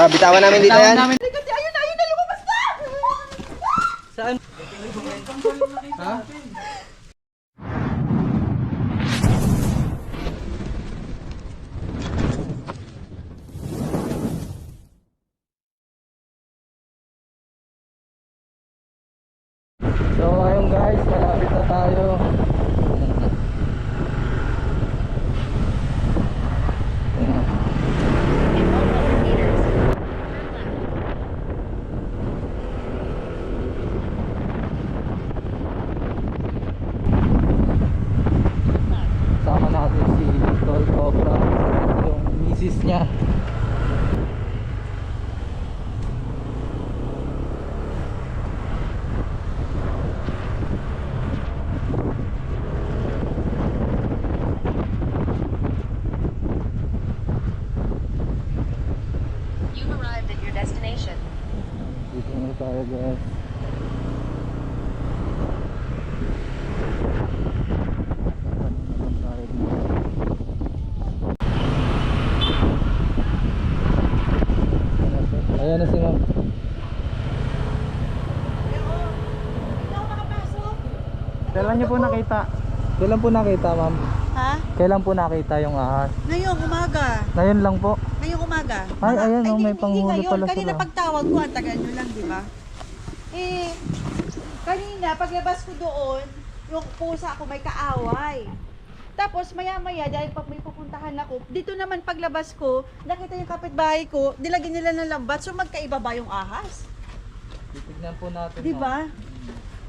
Bitawan namin dito yan. Ayun na, lumabas na! Saan? Ha? So ayun guys, malapit na tayo. Sama natin si Tol Cobra, yung misis niya. You've arrived at your destination. Dito na tayo guys. Ayan na si ma'am. Kailan niyo po nakita? Kailan po nakita ma'am? Ha? Kailan po nakita yung ahas? Ngayong umaga. Ngayon lang po. Ngayong umaga. Ay, ayan, Ay, oh, may hindi panghuli ngayon. pala Kanina sila. pagtawag ko, ang tagal nyo lang, di ba? Eh, kanina, paglabas ko doon, yung pusa ko may kaaway. Tapos maya-maya, dahil pag may pupuntahan ako, dito naman paglabas ko, nakita yung kapitbahay ko, nilagyan nila ng lambat, so magkaiba ba yung ahas? Titignan po natin. Di ma'am. ba?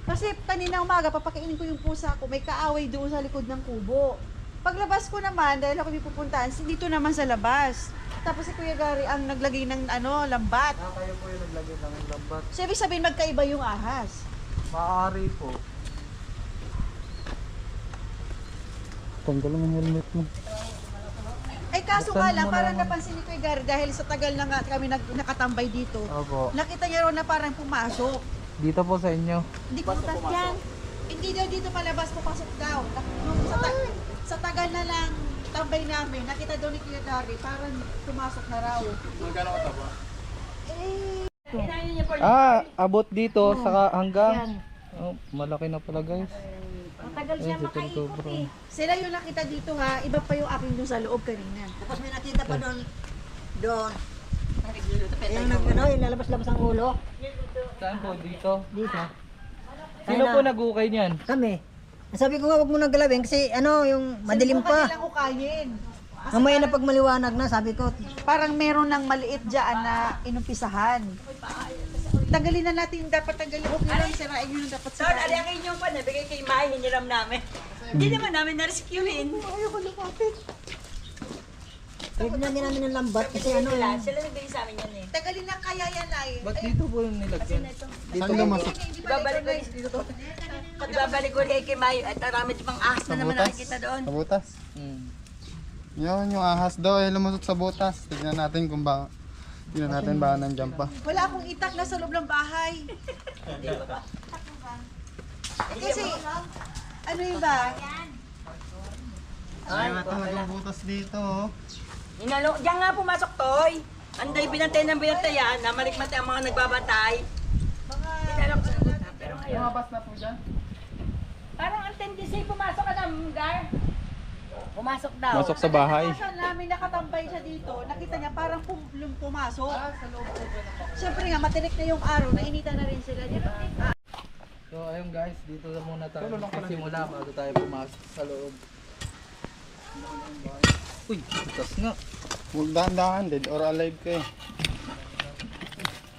Kasi kanina umaga, papakainin ko yung pusa ko, may kaaway doon sa likod ng kubo. Paglabas ko naman, dahil ako may pupuntahan, dito naman sa labas. Tapos si Kuya Gary ang naglagay ng lambat. Kayo po yung naglagay ng lambat. So ibig sabihin magkaiba yung ahas. Maaari po. Tanggalin mo yung helmet mo. Ay kaso Buksan nga mo lang, na parang naman. napansin ni Kuya Gary dahil sa tagal na nga kami nakatambay dito. Opo. Nakita niya ron na parang pumasok. Dito po sa inyo. Hindi ko butas yan. Hindi daw dito palabas, pumasok daw. Nung sa tagal na lang tambay namin, nakita daw ni Kuya Gary, parang pumasok na raw. Magkano ka ba? Abot dito saka hanggang. Oh, malaki na pala guys. Matagal siya Ay, si Tol makaikot Cobra. eh. Sila yung nakita dito ha, iba pa yung aking doon sa loob kanina. Tapos may nakita pa doon. Yung lalabas-labas ang ulo. Saan po? Dito? Dito. Sino po nag-ukay niyan? Kami. Sabi ko nga, wag mo nang galawin kasi yung madilim Sinubukan pa. nilang ukayin. Mamaya na pag maliwanag na, sabi ko, Parang meron ng maliit dyan na inumpisahan. Tanggalin na natin, dapat tanggalin. Okay lang, sirain yun ang dapat Sir, sirain. ari ang inyong pa, nabigay kay May, hiniram namin. Hindi naman namin na-rescuein. Ayoko lumapit. pwede na din namin ng lambat kasi Sila nagbigay sa amin yan eh. Tanggalin na kaya yan ay. Ba't dito po yung nilagyan? Saan lumasok? Hindi ba Ibabalik ko dito. Ibabalik ko kay May at marami pang ahas Sa na naman butas? nakikita doon. Sa butas? Hmm. Yun, yung ahas daw ay lumusot sa butas. Tignan natin kung ba... Tignan natin ba nandyan pa. Wala akong itak na sa loob ng bahay. Kasi, ano yun ba? Ay, matawag yung butas dito. Oh. Diyan nga pumasok toy. Anday binantay ng binantayan, namalikmat ang mga nagbabantay. Tinalok sa buta, pero ngayon. Lumabas na po dyan. Parang ang tendency pumasok ka ng Gar. Pumasok daw. Masok sa bahay. Nakasal namin, nakatambay siya dito. Nakita niya parang pumasok. Siyempre nga, matinik na yung araw, nainitan na rin sila. Di ba? So ayun guys, dito na muna tayo magsimula bago tayo pumasok sa loob. Uy, butas nga. Huwag dahan-dahan, dead or alive ka eh.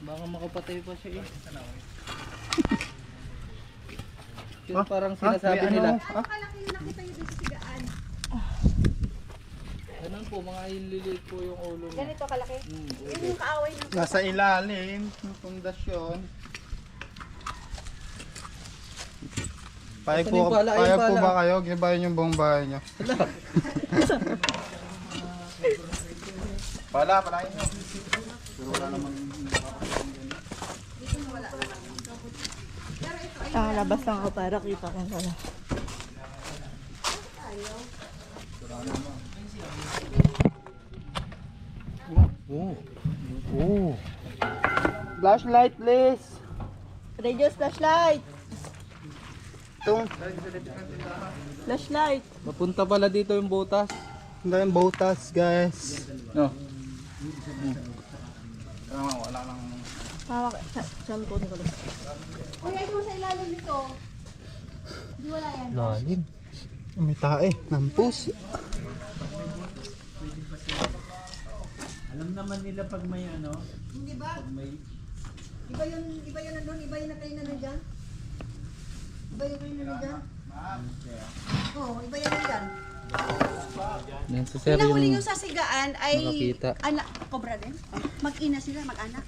Baka makapatay pa siya eh. Yung parang sinasabi may nila. ano? Kalaki yung nakita niyo dito sa sigaan. Ganun po, mga ililiit po yung ulo niya. Ganito kalaki. Hmm, Yun yung kaaway ng... Nasa ilalim ng pundasyon. Payag Asan yung po, pala? Ayun payag po pala. ba kayo? Gibayan yung buong bahay nyo. Pala nyo. Pero wala naman. labas lang ako para kita ko pala. Oh. Oh. Flashlight please. Radios flashlight. Itong, Flashlight. Mapunta pala dito yung butas. hindi yung botas guys. No. Hawak. Saan ko nito? Uy, ay mo sa ilalim nito. Di wala yan. Lalim. May tae, nampus. Alam naman nila pag may ano. Hindi ba? Iba yun nandun, iba yun na kayo na nandyan. Iba yun kayo na nandyan. Oo, iba yun nandyan. Yan si sir Pinahuli yung yung sasigaan ay nakakita. anak, cobra din. Mag-ina sila, mag-anak.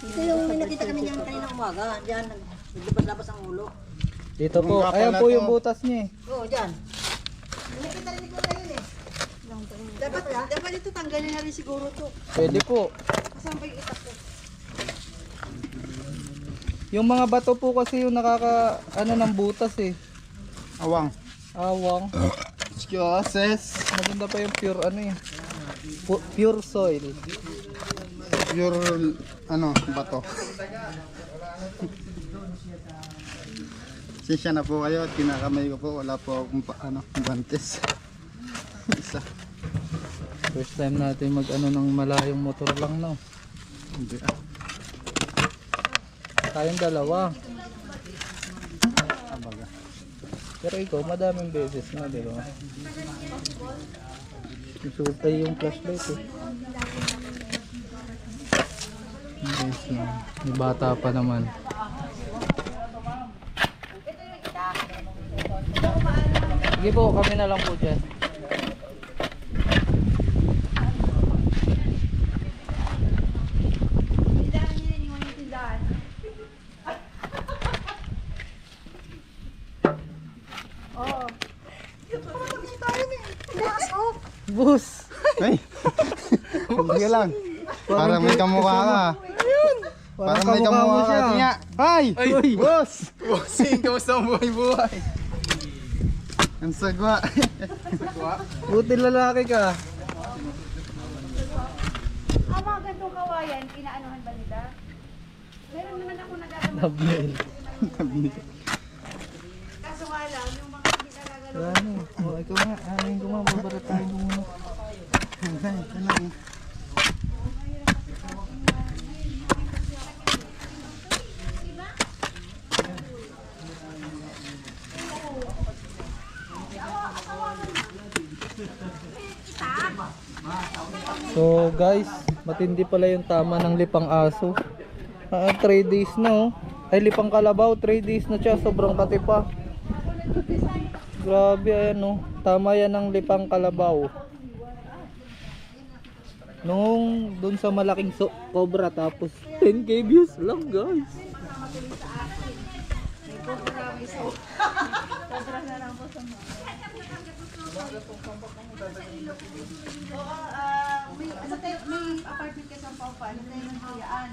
Ito yung may nakita kami niyan kanina umaga. Diyan, naglabas-labas ang ulo. Dito po. Yung Ayan kapal po na yung to. butas niya eh. Oo, diyan. Nakita rin ko na yun eh. Dapat ito tanggalin na rin siguro to. Pwede po. Kasama pa yung itak ko. Yung mga bato po kasi yung nakaka ano ng butas eh. Awang. Awang. Excuses. Maganda pa yung pure ano eh. Pure soil. Pure, ano, bato. Sisya na po kayo at kinakamay ko po. Wala po akong bantis. Isa. First time natin mag ano ng malayong motor lang no. Hindi Tayong dalawa. Abaga. Pero ikaw madaming beses na, di ba? Isultay yung flashlight eh. Yes, no. May bata pa naman. Sige po, kami na lang po dyan. Tindahan niya, iniwan yung tindahan. Oo. Bus! Hey! Sige lang. Para may kamukha ka. Para may kamukha ka. Tingnan. Ay! Ay! Boss! Bossing, kamusta ang buhay-buhay? Ang sagwa. Buti lalaki ka. Ang mga gantong kawayan, inaanohan ba nila? Meron naman ako nagagamit. Thumbnail. Kaso nga lang, yung mga hindi nagagalaw. Ano? O, ikaw nga. Amin ko nga. Babaratahin ko muna. So guys, matindi pala yung tama ng lipang aso. 3 days na oh. Ay lipang kalabaw, 3 days na siya, sobrang katipa. Grabe ayan oh. Tama yan ng lipang kalabaw. Nung dun sa malaking cobra tapos 10k views lang guys. May apartment ka sa Papa, nilay ng tuyaan.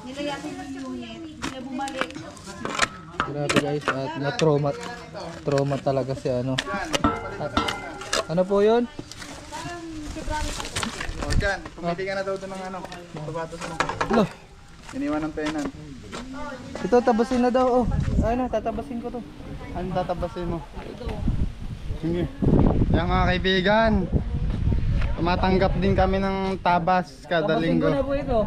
Nilayasin yung unit, hindi na bumalik. Grabe guys, at na-trauma talaga si ano. Ano po yun? O dyan, pumili ka na daw doon ng ano. Sapatos mo. Lo, Iniwan ng penan. ito tabasin na daw oh. Ano, tatabasin ko to. Anong tatabasin mo? Sige. Yan mga kaibigan. Tumatanggap din kami ng tabas kada Tabasin ko linggo. na po ito.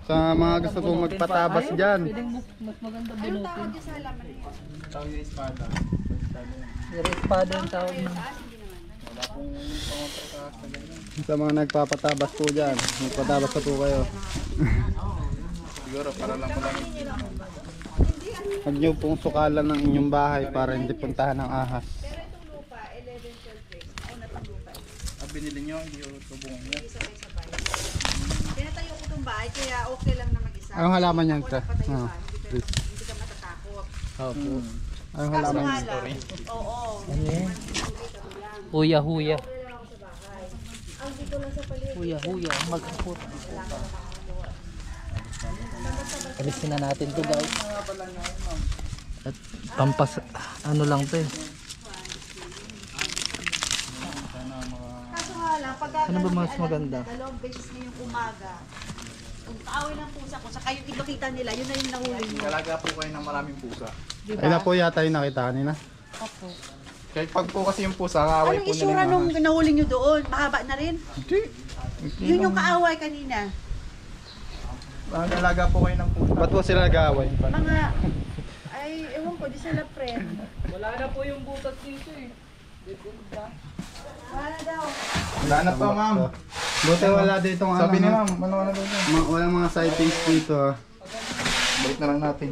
Sa mga gusto pong magpatabas dyan. Pwedeng mas maganda bunutin. Sa halaman niya. Espada yung tawag mo. Sa mga nagpapatabas po dyan. Magpatabas na po kayo. Siguro para lang po lang. Huwag nyo pong sukalan ng inyong bahay para hindi puntahan ng ahas. Binili nyo, hindi yung tubong niya. Pinatayo ko itong bahay, kaya okay lang na mag-isa. Anong halaman yan, Ako Ka? nagpatayo Ah, ba, hindi ka matatakot. Opo. Anong Kaso halaman nga yan? lang, oo. Ano yan? Huya-huya. Huya-huya. Mag-apot. Alisin na natin to guys. At pampas, ano lang to eh. Kaso nga lang, pagka Ano ba mas maganda? Dalawang beses ngayong umaga. Kung kaaway ng pusa ko, saka yung ipakita nila, yun na yung nahuli nyo. Talaga po kayo ng maraming pusa. Diba? Ayun na po yata yung nakita kanina. Opo. Kaya pag po kasi yung pusa, kaaway Anong po nila isura yung nung ahas. nahuli nyo doon? Mahaba na rin? Hindi. Yun yung kaaway kanina. Mag-alaga po kayo ng pusa. Ba't po sila nag-aaway? Mga, ay, ewan ko, di sila friend. Wala na po yung butas dito eh. Wala na daw. Wala na pa, ma'am. Buti wala dito ang Sabi ano, ni ha? ma'am, ano na doon? Walang mga sightings dito. ah. Balik na lang natin.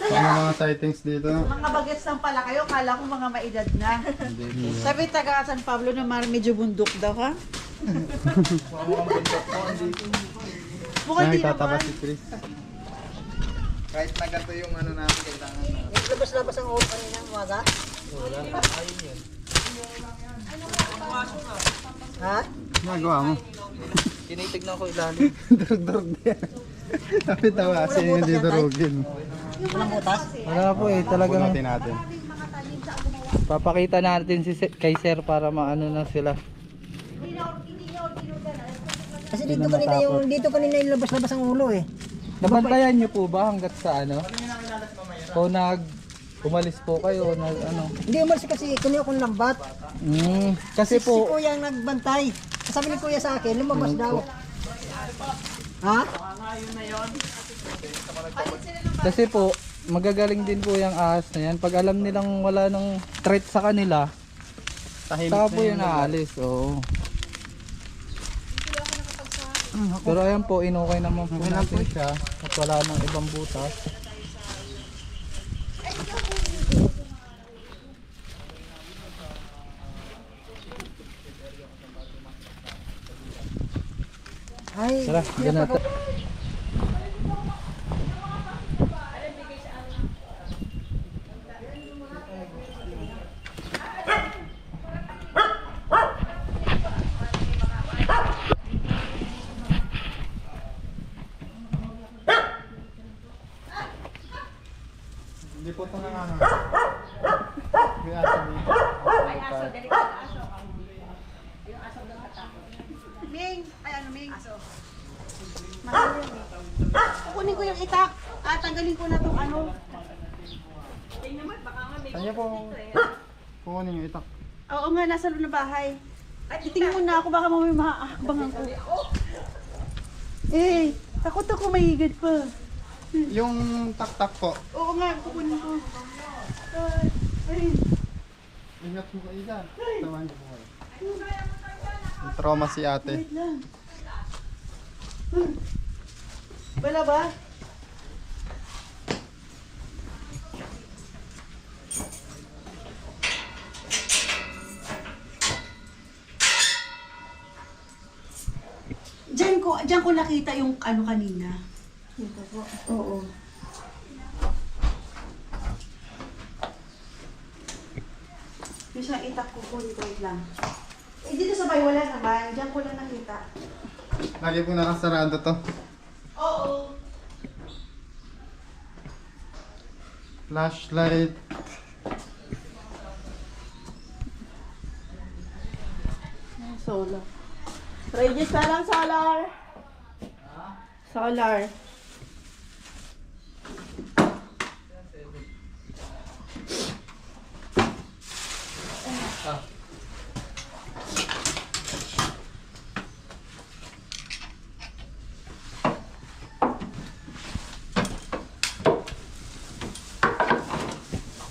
Walang mga sightings dito. Mga bagets lang pala kayo, kala ko mga maedad na. Sabi taga San Pablo na medyo bundok daw, ha? Mukhang Ay, di tataba naman. si Chris. Kahit na ganito yung ano namin, kailangan na. Labas-labas ang ulo kanina umaga. Ha? Nagawa mo. Tinitignan ko ilalim. Durug-durug din. Sabi tawa kasi hindi durugin. Walang butas? Wala po eh, talagang Bunutin natin. papakita natin kay sir para maano na sila. Kasi dito kanina yung labas-labas ang ulo eh. Nabantayan niyo po ba hanggat sa ano? O umalis po kayo, ano? Hindi umalis kasi kunin akong lambat. Kasi Si po, kuya ang nagbantay. Sabi ni kuya sa akin, lumabas daw. Ha? kasi po, magagaling din po yung ahas na yan. Pag alam nilang wala nang threat sa kanila, Tahimik saka na po yung aalis. Oo. Pero ayan po, inukay naman po natin siya at wala nang ibang butas. Ay, Tara, ganun natin. Hindi po ito nanganga. May aso dito. Ming, ay ano Ming? Aso. Mahal yun eh. Kukunin ko yung itak. Tanggalin ko na tong ano. Kanya po. Kukunin yung itak. Oo nga, nasa loob ng bahay. Titingin mo na ako, baka mamay maakbangan ko. Eh, takot ako mahigad pa. Yung tak-tak po. Oo nga, kukunin ko. Ay, Ingat mo kayo dyan. Tawahan niyo po kayo. May trauma si ate. wait lang. Wala ba? Diyan ko nakita yung ano kanina. Dito po. Oo. Yung sa itak ko po, wait lang. Eh, dito sa bahay, wala naman. Diyan ko lang nakita. Lagi po nakasarado to. Oo. Flashlight. Solar. Regis, parang solar. Solar.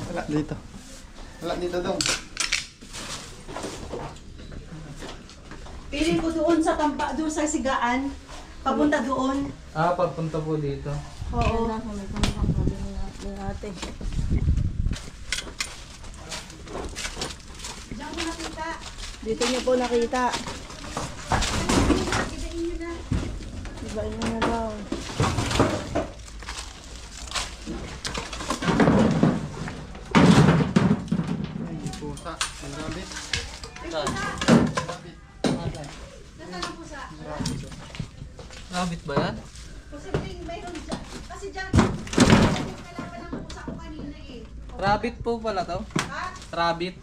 Wala dito. Wala dito dong. Piling ko doon sa doon sa sigaan. Papunta doon. Papunta po dito. Oo. Diyan ko nakita. Dito niyo po nakita. Ibain nyo na. Ibain mo na daw. Yung pusa. Yung rabbit. Nasaan ang pusa? Rabbit ba yan? Posibleng mayroon dyan. Kasi dyan, yung kailangan ng pusa ko kanina eh. Rabbit po pala to? Ha? Rabbit.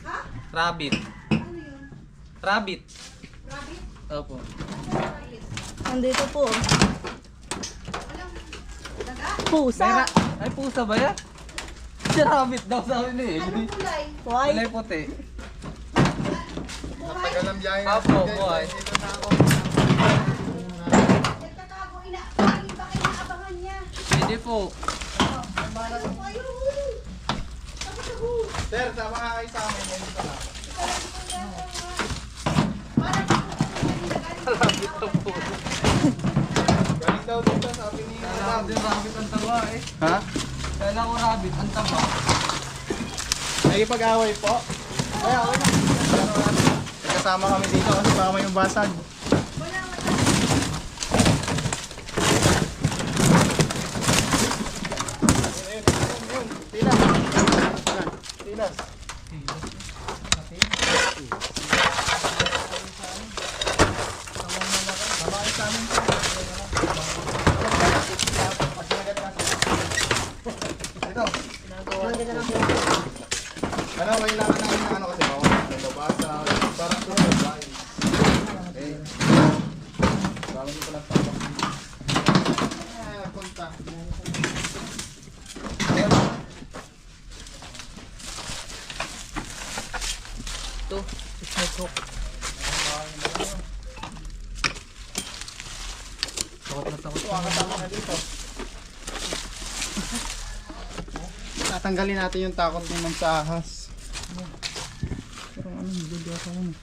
Ha? Rabbit. Ano yun? Rabbit. Opo. Nandito po. Pusa. Ay, pusa ba yan? Si rabbit daw sabi ni eh. Anong kulay? Why? Kulay puti. Matagal ang biyahe Apo, natin, guys. buhay. Dito na ako. Nagtatago, lagi ba kayo naabangan niya? Hindi po. Sir, sama nga kayo sa amin. Yan dito na. Rabbit daw po. Galing daw dito, sabi ni Kala ko din rabbit ang taba eh. Ha? Kala ko rabbit ang taba. Nagipag-away po. Ay, okay na. Kasama kami dito kasi baka may mabasag. Tilas. Ito. Ano, kailangan namin ng ano kasi bawang may babasa, parang ito na bahay. Okay. Bawang dito lang tapos. Punta. Ito, snake hook. Takot na takot. Kasama na dito. Tatanggalin natin yung takot ni Ma'am sa ahas. Pero ano, hindi ako ano.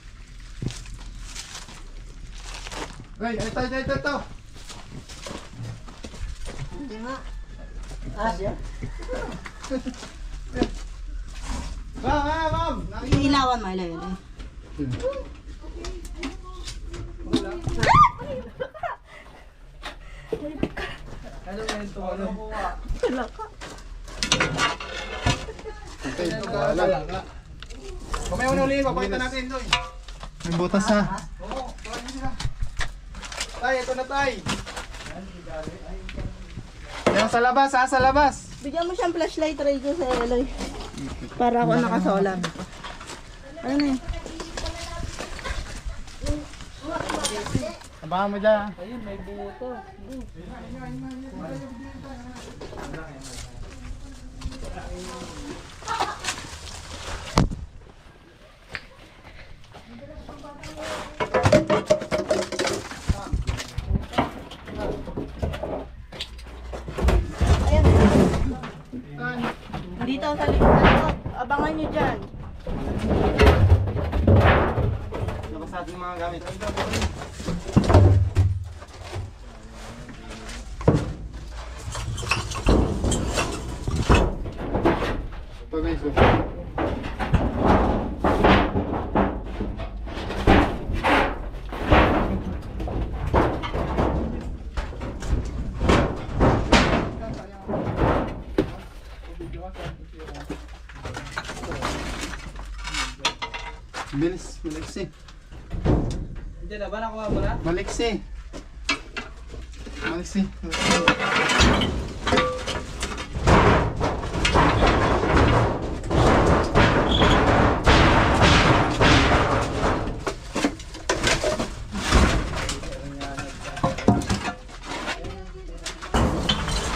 Ay, ito. Hindi nga. Ah, siya. Ma'am! Ilawan mo, ilawan. Ano nga ito? Ano? Okay, wala. Kung may unulihin, papakita natin doon. May butas ha. Oo, tawagin sila. Tay, ito na tay. Yan sa labas ha, sa labas. Bigyan mo siyang flashlight, Ray, ko sa Eloy. Para ako nakasola. Ano na yun? Abangan mo dyan. Ayun, may buto. Dito sa likod. Abangan nyo dyan. Labas natin yung mga gamit. Ito guys, bilis, maliksi. Hindi na ba nakuha mo na? Maliksi. Maliksi.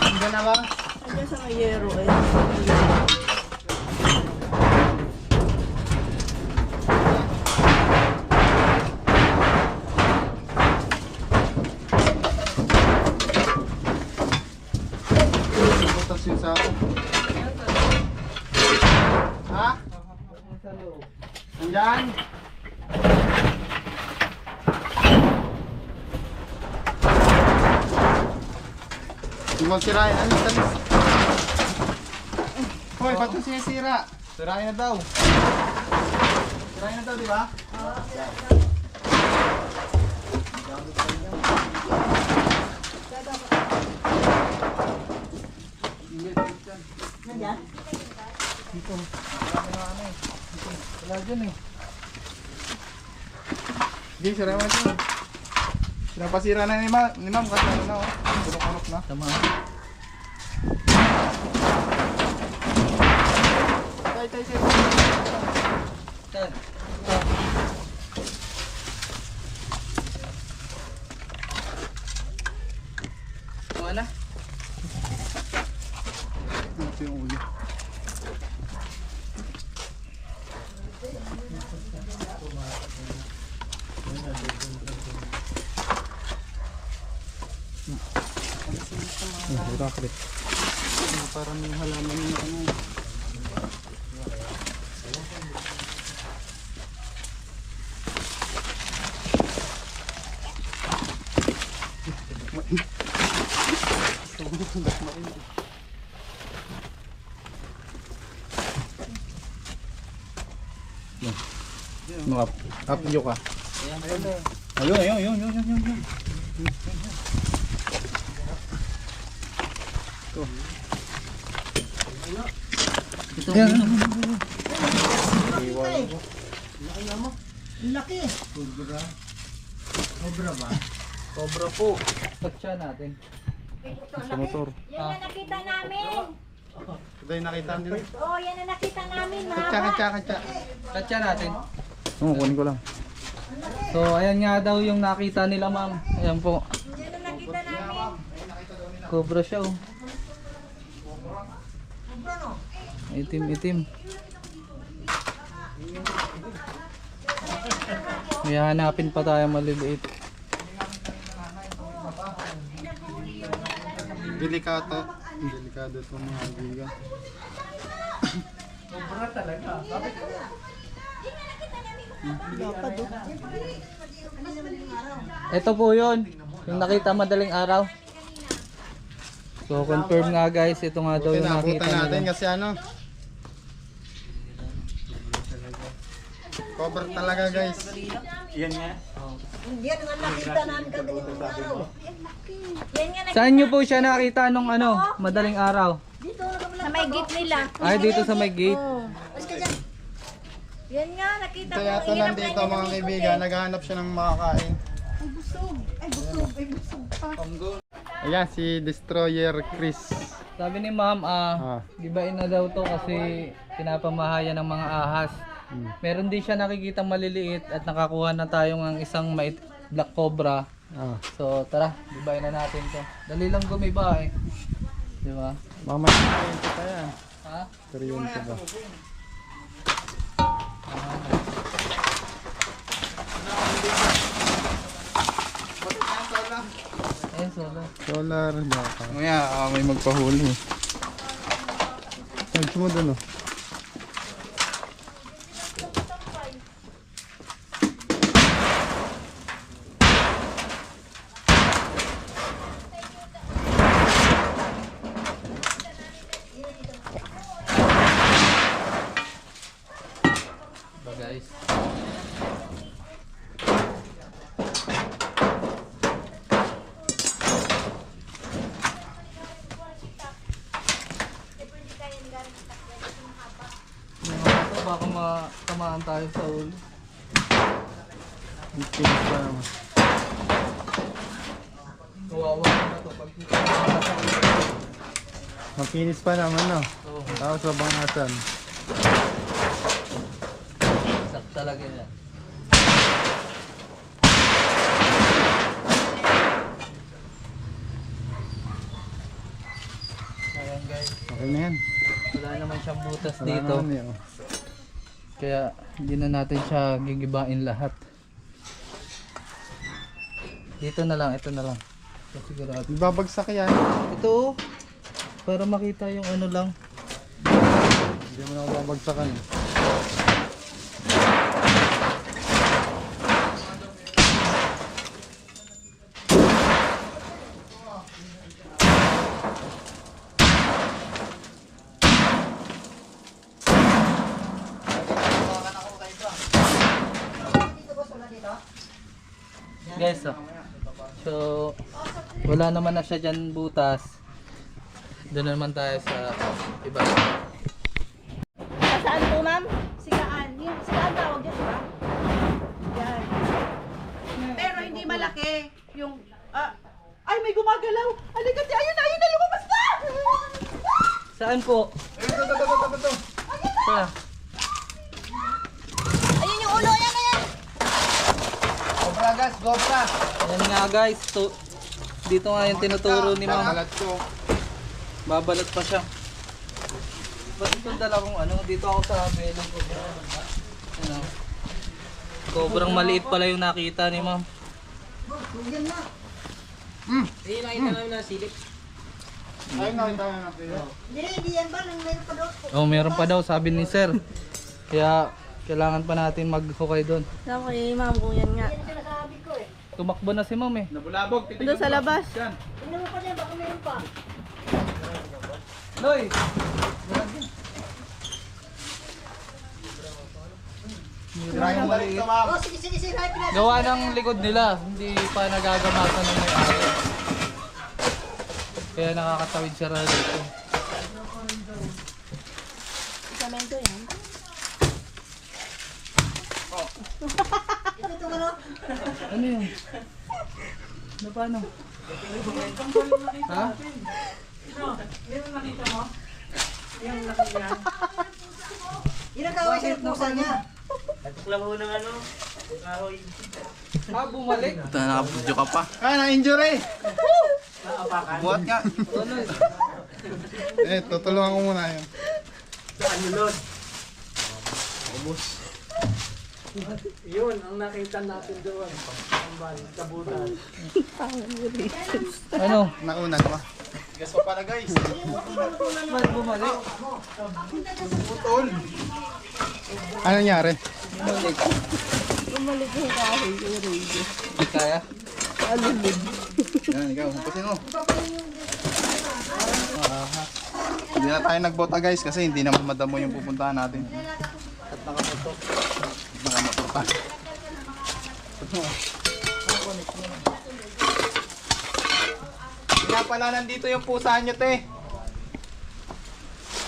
Hindi na ba? Andiyan sa may yero eh. Butas yun sa ako. Ha? Andyan? Huwag mong sirain. Ano? Talis. Hoy, ba't yung sinisira? Sirain na daw. Sirain na daw, di ba? Nandiyan? Wala dyan eh. Sige, sirain mo ito. Napasira na ni ma'am kasi ano na, oh. Kulok-kulok na. Tama. Tay. Saan? Tama na. Ito yung ulo. Bakit? Parang yung halaman yung ano. Mga apyo ka. Ayun. Ito. Ang laki. Cobra po. Tatsya natin. Sa motor. Yan na nakita namin. Ito yung nakita nila. Oh, yan na nakita namin. Katsa. Tatsya natin. Oo, kunin ko lang. So ayan nga daw yung nakita nila ma'am. Ayan po. Yan na nakita namin. Cobra siya oh. Itim. May hanapin pa tayo maliliit. Delikado itong mga biga. Ito po yun. Yung nakita madaling araw. So confirm nga guys, ito nga daw yung nakita Tinabutan natin nila. kasi ano. Cover talaga guys. Yan ang nakita namin kagaling araw. Yan nga Saan nyo po siya nakita nung ano, madaling araw? sa may gate nila. Ay dito sa may gate. Yan nga, nakita Kaya ito nandito mga kaibigan, naghahanap siya ng makakain. Ayan si Destroyer Chris. Sabi ni ma'am, gibain na daw to kasi pinapamahayan ng mga ahas. Meron din siya nakikita maliliit at nakakuha na tayo ng isang black cobra. So tara, gibain na natin to. Dali lang gumiba eh. Di ba? Mamaya kuryente pa yan. Ha? Kuryente ba? Ayun, solo. Solar. Mamaya may magpahuli. Saan mo doon oh? Ba guys? Baka matamaan tayo sa ulo. Pinis pa naman. Kawawa na to pag matamaan sa ulo. Makinis pa naman no. Oo. Tapos labangasan. Sak talaga yan. Ayan guys, Okay na yan. wala naman siyang butas Wala dito. naman yan, oh. Kaya hindi na natin siya gigibain lahat. Dito na lang, ito na lang. Sigurado. Ibabagsak yan. Ito oh, para makita yung ano lang. Hindi mo na ako babagsakan. Guys, oh. So wala naman na siya dyan butas. Doon na naman tayo sa iba. Saan po, ma'am? Sigaan. Yung sigaan tawag dyan, diba? Yan. Pero hindi malaki. Yung, ay, may gumagalaw. Halika, ayun na, lumabas na! Saan po? Saan? Ayun yung ulo, yan. Ayan nga guys, Dito nga yung tinuturo ni ma'am. Babalat ko. Babalat pa siya. Ba't itong dala kong ano? Dito ako sa belang ko. Ano? Sobrang maliit pala yung nakita ni ma'am. Ayun nakita na natin. Hindi yan ba? Nang meron pa doon. Oh, meron pa daw sabi ni sir. Kaya kailangan pa natin maghukay doon. Okay, ma'am, kung yan nga. Tumakbo na si ma'am eh. Nabulabog. Doon sa labas. Yan. Tingnan mo pa dyan, baka meron pa. Loy! Sirahin mo ito, ma'am. Oh, sige, sige, sige. Pinasa. Gawa ng likod nila, hindi pa nagagamatan ng may-ari. Kaya nakakatawid siya rin dito. Samento yan. Ito ano? Ano yun? Ano paano? Ha? Ilang kaway siya ng pusa niya? Ah, bumalik? Nakabudyo ka pa. Ah, na-injury. Buhat nga. Tutulungan ko muna yun. Ano? Nauna ba? Gas pa pala guys. Ba't bumalik? Putol. Ano nangyari? Bumalik yung kahoy yung radio. Hindi kaya? Yan, ikaw. Humpasin mo. Hindi na tayo nagbota guys kasi hindi naman madamo yung pupuntahan natin. At nakamotor. Nakamotor pa. Kaya pala nandito yung pusa nyo, te.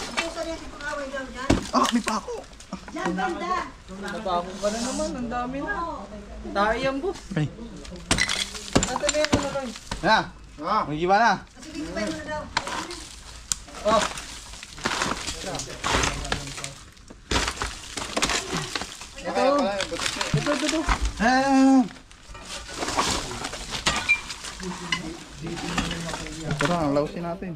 Ang pusa niya, si pangaway daw dyan. Ah, may pako. Dyan, banda. Napakong ka na naman, ang dami na. Tayo yan, boss. Ay. Natalihan mo na kayo. Na. May iba na. Sige, sabay mo na daw. Oh, Kaya pala, butot nyo. ito. Ah. Tara, ang lausin natin.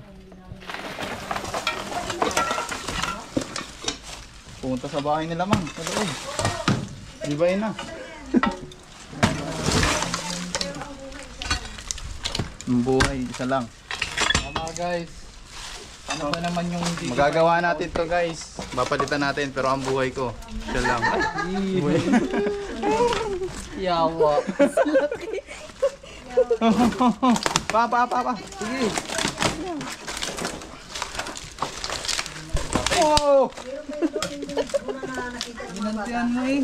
Punta sa bahay nila, mang. Sa loob. Ibayin na. Ang buhay, isa lang. Tama guys. Ano pa naman yung hindi Magagawa natin to guys. Mapalitan natin, pero ang buhay ko, siya lang. yawa? Pa. Sige. Oh! Ginantihan mo eh.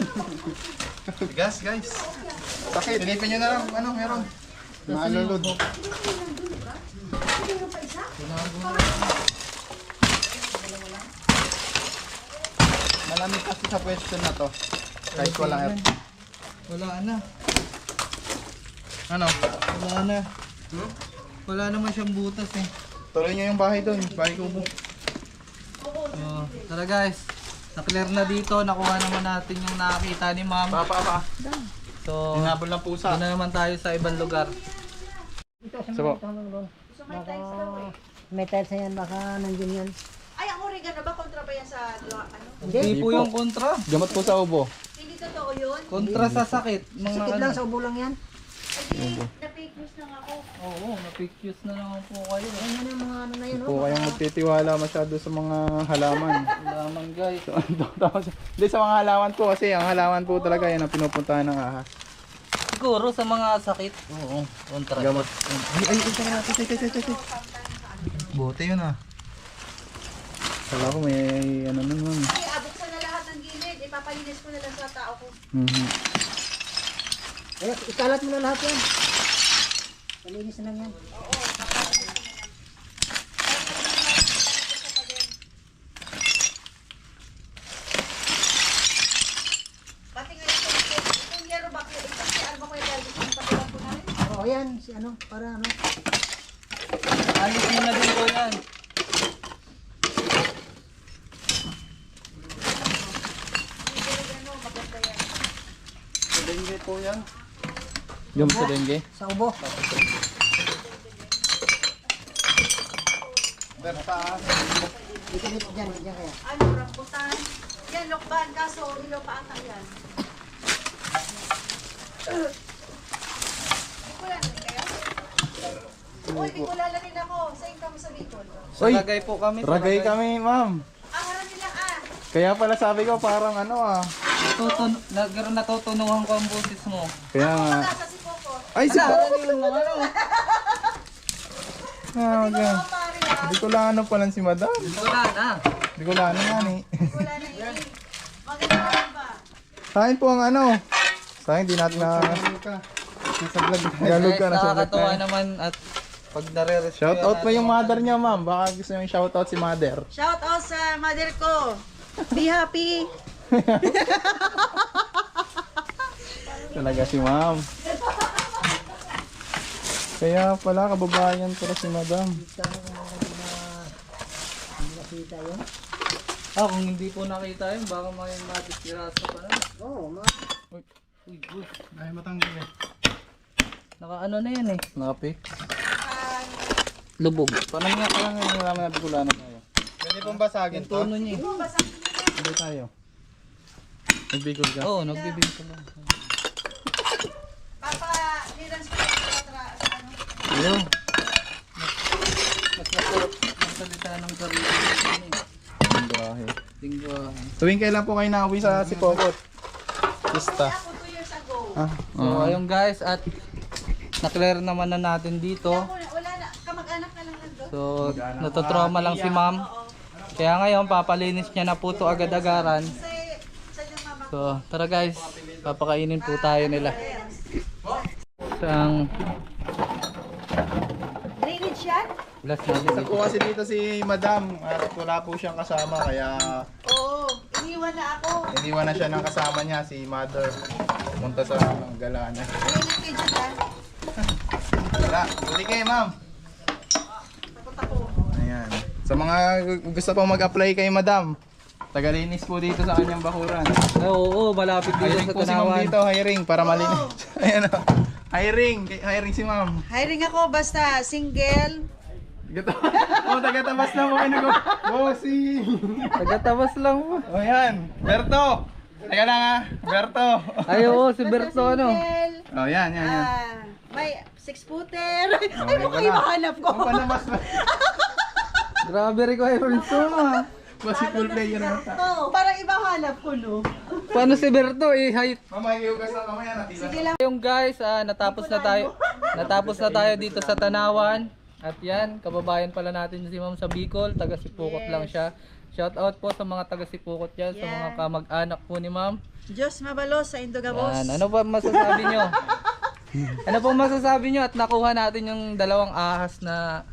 Gas guys. Bakit? Silipin nyo na lang. Ano, meron. Naalulod. Malamig kasi sa pwesto na to. Kahit walang air. Wala na. Ano? Wala na. Wala naman siyang butas eh. Tuloy nyo yung bahay doon. Bahay kubo. Oh, tara guys. Na-clear na dito. Nakuha naman natin yung nakakita ni ma'am. Pa. So, Hinabol ng pusa. doon na naman tayo sa ibang lugar. Sabo. Baka may tiles na yan, baka nandiyan yan. Ay, ang oregano ba? Kontra ba yan sa ano? Hindi po yung kontra. Gamot po sa ubo. Hindi totoo yun? Kontra sa sakit. Mga Sakit ano. lang, sa ubo lang yan. Ay, na-fake news lang ako. Oo, na-pictures na naman po kayo. Ayan yan yung mga ano na yun. Po kayong magtitiwala masyado sa mga halaman. Laman guys. Hindi sa mga halaman po kasi ang halaman po talaga yan ang pinupuntahan ng ahas. Siguro sa mga sakit. Oo, kontra. Gamot. Ay, tay. Buti yun ah. Kala ko may ano naman. Ay, abot ko na lahat ng gilid. Ipapalinis ko na lang sa tao ko. Ayan, ikalat mo na lahat yan. Palinis na lang yan. Pati ngayon, itong yero ba? Itong si Alba ko yung dahil yung patulang ko na rin. Oo, yan. Si ano, para ano. Alis mo na din po yan. Sa dengue po yan. Gamot sa dengue? Sa ubo. Dito dyan kaya. Ano, rambutan? Yan, lokban, kaso hilo pa ata yan. Bikulan rin kayo? Uy, bikulan rin ako. Saan ka mo sa Bicol? Sa Ragay po kami. sa Ragay kami, ma'am. Marami lang Kaya pala sabi ko parang ano Natutunuhan ko ang boses mo. Kaya nga. Nasa si Coco. Ay, si Ano yung mga ano? okay. Pare ha. Hindi ko lang ano pala si madam. Wala na. Hindi ko lang ano nga ni. Bikulan na yun. Maganda ba? Sa akin po ang ano. Sa akin, di natin na... Nagalog ka na sa Nakakatawa naman at pag nare-rescue. Shoutout pa yung mother niya, ma'am. Baka gusto yung shoutout si mother. Shout out sa mother ko. Be happy. Talaga si ma'am. Kaya pala, kababayan ko na si madam. Nakita yun. Kung hindi po nakita yun, baka may madisgrasa pa na. Oo, Uy, good. Ay, matanggal eh. Naka-ano na yan eh. Nakapi. Lubog. Paano nga pala ngayon naman na bigulanan tayo? Pwede pong basagin Yung tono niya eh. Hindi tayo. Nagbigol ka? Oo, nagbibig ko lang. Papa, clearance ko sa ano. Ayun. Mas masarap magsalita ng sarili. Ang grahe. Tinggo. Tuwing kailan po kayo nauwi sa si Kokot? Pista. Ako 2 years ago. So ayun guys, at na-clear naman na natin dito. Wala na, kamag-anak na lang nandun. So natutrauma lang si ma'am. Kaya ngayon papalinis niya na po to agad-agaran. Sa yung mama. So tara guys, papakainin po tayo nila. Isang Drainage yan? last na Isa din. po kasi dito si madam at wala po siyang kasama kaya Oo, iniwan na ako. iniwan na siya ng kasama niya si mother. Pumunta sa galana. Drainage kayo dyan ha. Wala. Huli kayo ma'am. Ayan. Sa mga gusto pong mag-apply kay madam, tagalinis po dito sa kanyang bakuran. Oo, malapit dito Hiring sa po si ma'am Tanawan. dito, hiring para malinis. Ayan o. Hiring si ma'am. Hiring ako basta single. Taga-tabas lang po kayo bossing. Taga-tabas lang po. O yan, Berto. Teka lang ha, Berto. Ay oo, si Berto ano. Single. O yan. May 6-footer. Ay, Okay mo ka kayo na. mahanap ko. Ang panabas ba? Grabe requirements mo ah. Basketball player na ta. Parang ibang hanap ko, no? Paano si Berto height. Mama, iugas na kamaya natin. Sige lang. Yung guys, natapos na tayo. Natapos na tayo dito sa Tanawan. At yan, kababayan pala natin si Ma'am sa Bicol, taga Sipukot lang siya. Shout out po sa mga taga Sipukot diyan, sa mga kamag-anak po ni Ma'am. Diyos mabalos sa Indogabos. Yan, ano ba masasabi nyo? Ano po masasabi nyo at nakuha natin yung dalawang ahas na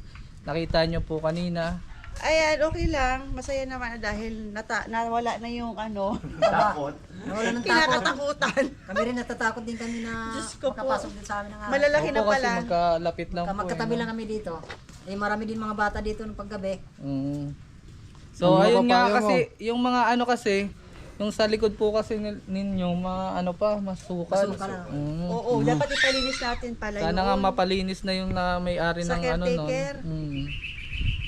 nakita nyo po kanina? Ayan, okay lang. Masaya naman dahil nawala na yung ano. Takot. Nawala ng takot. Kinakatakutan. Kami rin natatakot din kami na Diyos ko po. makapasok din sa amin ng araw. Malalaki na Opo, kasi pala. magkalapit lang po. Magkatabi lang kami dito. Eh marami din mga bata dito ng paggabi. So Ano ayun ka pa, nga ayaw kasi, yung mga ano kasi, yung sa likod po kasi ninyo, mga ano pa, masukal. Masukal. Oo, dapat ipalinis natin pala Sana yun. nga mapalinis na yung na may-ari Sa ng ano nun. caretaker.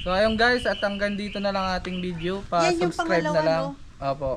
So ayun guys, at hanggang dito na lang ating video. Yan yung Pa-subscribe na pangalawa, lang. no? Opo.